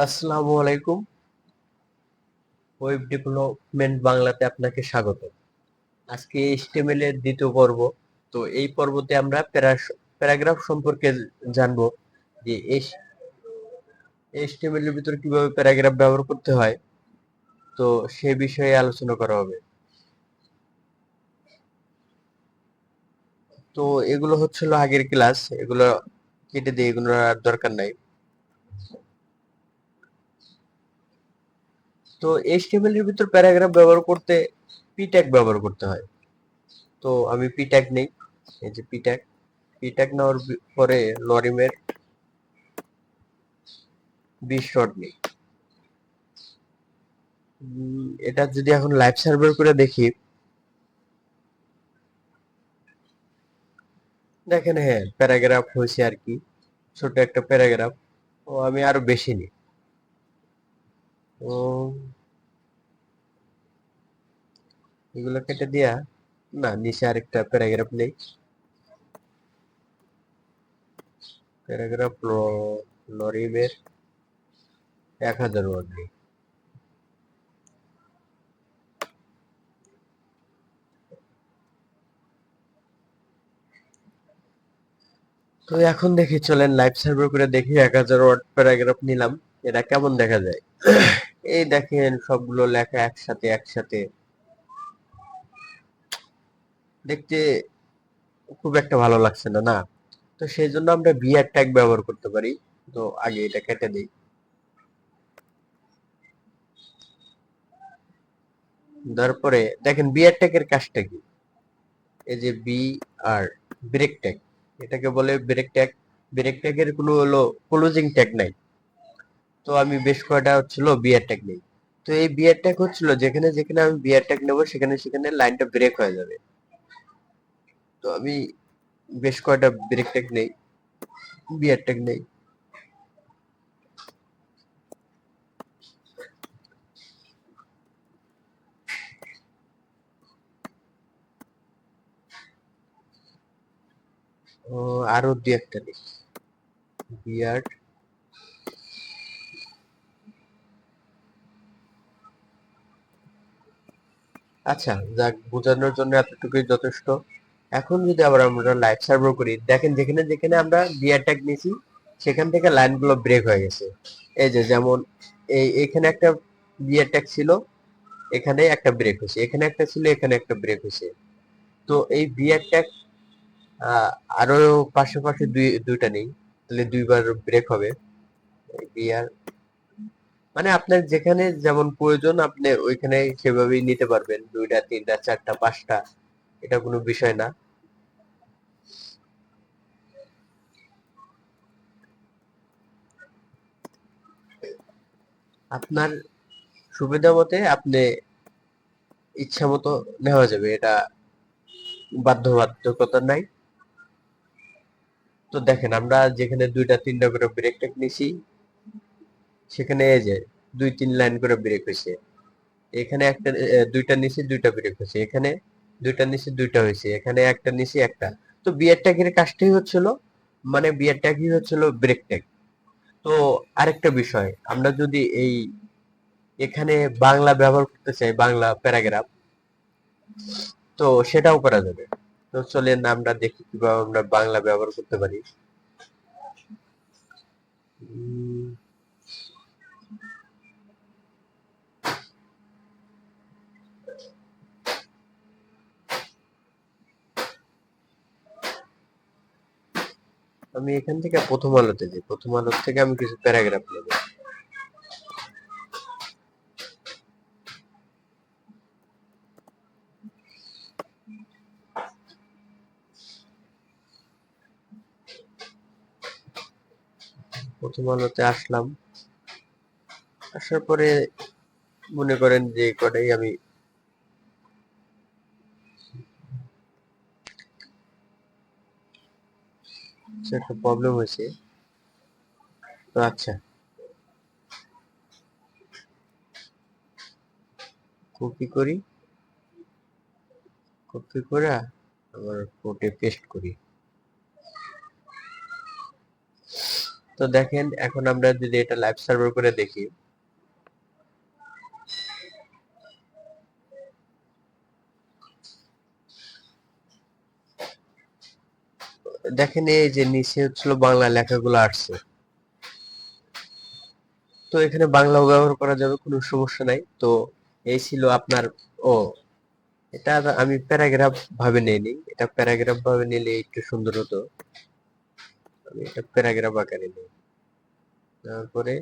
আসসালামু আলাইকুম। Web development বাংলাতে আপনাকে স্বাগত। আজকে এইচটিএমএল এর দ্বিতীয় পর্ব। তো এই পর্বতে আমরা প্যারাগ্রাফ সম্পর্কে জানবো যে এইচটিএমএল এর ভিতর কিভাবে প্যারাগ্রাফ ব্যবহার করতে হয়। তো সে বিষয়ে আলোচনা করা হবে। তো এগুলো হচ্ছিল আগের ক্লাস, এগুলো কেটে দিয়ে এগুলো আর দরকার নাই। তো এইচটিএমএল এর ভিতর প্যারাগ্রাফ ব্যবহার করতে পি ট্যাগ ব্যবহার করতে হয়। তো আমি পি ট্যাগ নেই, এই যে পি ট্যাগ নেওয়ার পরে লরিমের 20 শট নেই। এটা যদি এখন লাইভ সার্ভার করে দেখি, দেখেন হ্যাঁ প্যারাগ্রাফ হয়েছে আর কি, ছোট একটা প্যারাগ্রাফ। ও আমি আরো বেশি নিই। ও এগুলো কেটে দিয়া, না নিচে আরেকটা প্যারাগ্রাফ নেই। প্যারাগ্রাফ লরিমের 1000 ওয়ার্ড নেই। তো এখন দেখি, চলেন লাইভ সার্ভার করে দেখি 1000 ওয়ার্ড প্যারাগ্রাফ নিলাম, এটা কেমন দেখা যায়। এই দেখেন সবগুলো লেখা একসাথে একসাথে, দেখতে খুব একটা ভালো লাগছে না, না? তো সেই জন্য আমরা বিআর ট্যাগ ব্যবহার করতে পারি। তো আগে এটা কেটে দিই। তারপরে দেখেন বিআর ট্যাগের কাজটা কি। এই যে বি আর ব্রেক ট্যাগ, এটাকে বলে ব্রেক ট্যাগ। ব্রেক ট্যাগের কোনো হলো ক্লোজিং ট্যাগ নাই। তো আমি বেশ কয়টা হচ্ছিল বিআর ট্যাগ নেই। তো এই বিআর ট্যাগ হচ্ছিল যেখানে যেখানে আমি বিআর ট্যাগ নেবো সেখানে সেখানে লাইনটা ব্রেক হয়ে যাবে। তো আমি বেশ কয়টা ব্রেক ট্যাগ নেই, বিআর ট্যাগ নেই। ও আরো দুই একটা নেই, বিআর। আচ্ছা যাক, বোঝানোর জন্য এতটুকুই যথেষ্ট। এখন যদি আবার আমরা লাইভ সার্ভার করি, দেখেন যেখানে যেখানে আমরা বিয়ার ট্যাগ নিয়েছি সেখান থেকে লাইনগুলো ব্রেক হয়ে গেছে। এই যে যেমন এখানে একটা বিয়ার ট্যাগ ছিল, এখানে একটা ব্রেক হয়েছে, এখানে একটা ছিল, এখানে একটা ব্রেক হয়েছে। তো এই বিয়ার ট্যাগ আরো পাশাপাশি দুইটা নেই, তাহলে দুইবার ব্রেক হবে। বিয়ার মানে আপনার যেখানে যেমন প্রয়োজন আপনি ওইখানে সেভাবেই নিতে পারবেন, দুইটা তিনটা চারটা পাঁচটা, এটা কোনো বিষয় না। আপনার সুবিধা মতে আপনি ইচ্ছা মতো নেওয়া যাবে, এটা বাধ্যবাধকতা নাই। তো দেখেন আমরা যেখানে দুইটা তিনটা করে ব্রেক টেক নিছি, সেখানে এই যে দুই তিন লাইন করে ব্রেক হয়েছে। এখানে একটা দুইটা নিচে দুইটা ব্রেক হয়েছে, এখানে দুইটা নিচে দুইটা হয়েছে, এখানে একটা নিচে একটা। তো বিয়ার ট্যাগের কাজটাই হচ্ছিল, মানে বিয়ার ট্যাগই হচ্ছিল ব্রেক ট্যাগ। তো আরেকটা বিষয়, আমরা যদি এখানে বাংলা ব্যবহার করতে চাই, বাংলা প্যারাগ্রাফ, তো সেটাও করা যাবে। তো চলেন আমরা দেখি কিভাবে আমরা বাংলা ব্যবহার করতে পারি। আমি এখান থেকে প্রথম আলোতে যাই, প্রথম আলো থেকে আমি কিছু প্যারাগ্রাফ নেব। প্রথম আলোতে আসলাম, আসার পরে মনে করেন যে কটাই আমি, একটা প্রবলেম হয়েছে। তো আচ্ছা, কপি করি, কপি করে আবার কোটে পেস্ট করি। তো দেখেন এখন আমরা যদি এটা লাইভ সার্ভার করে দেখি, দেখেন এই যে নিচে হচ্ছিল বাংলা লেখাগুলো আসছে। তো এখানে বাংলাও ব্যবহার করা যাবে, কোনো সমস্যা নাই। তো এই ছিল আপনার, ও এটা আমি প্যারাগ্রাফ ভাবে নেইনি, এটা প্যারাগ্রাফ ভাবে নিলে একটু সুন্দর হতো। আমি এটা প্যারাগ্রাফ আকারে নিই। তারপরে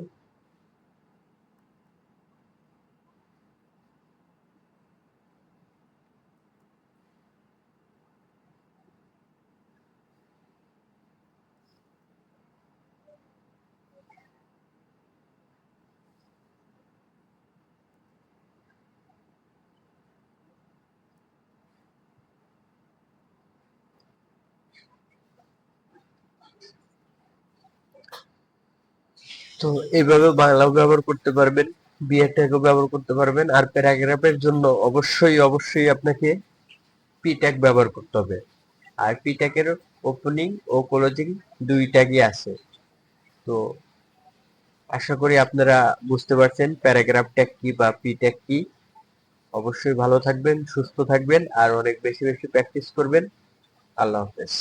তো এইভাবে বাংলাও ব্যবহার করতে পারবেন, বিয়ের ট্যাগও ব্যবহার করতে পারবেন। আর প্যারাগ্রাফের জন্য অবশ্যই অবশ্যই আপনাকে পি ট্যাগ ব্যবহার করতে হবে। আর পি ট্যাগের ওপেনিং ও ক্লোজিং দুই ট্যাগই আছে। তো আশা করি আপনারা বুঝতে পারছেন প্যারাগ্রাফ ট্যাগ কি বা পি ট্যাগ কি। অবশ্যই ভালো থাকবেন, সুস্থ থাকবেন, আর অনেক বেশি বেশি প্র্যাকটিস করবেন। আল্লাহ হাফেজ।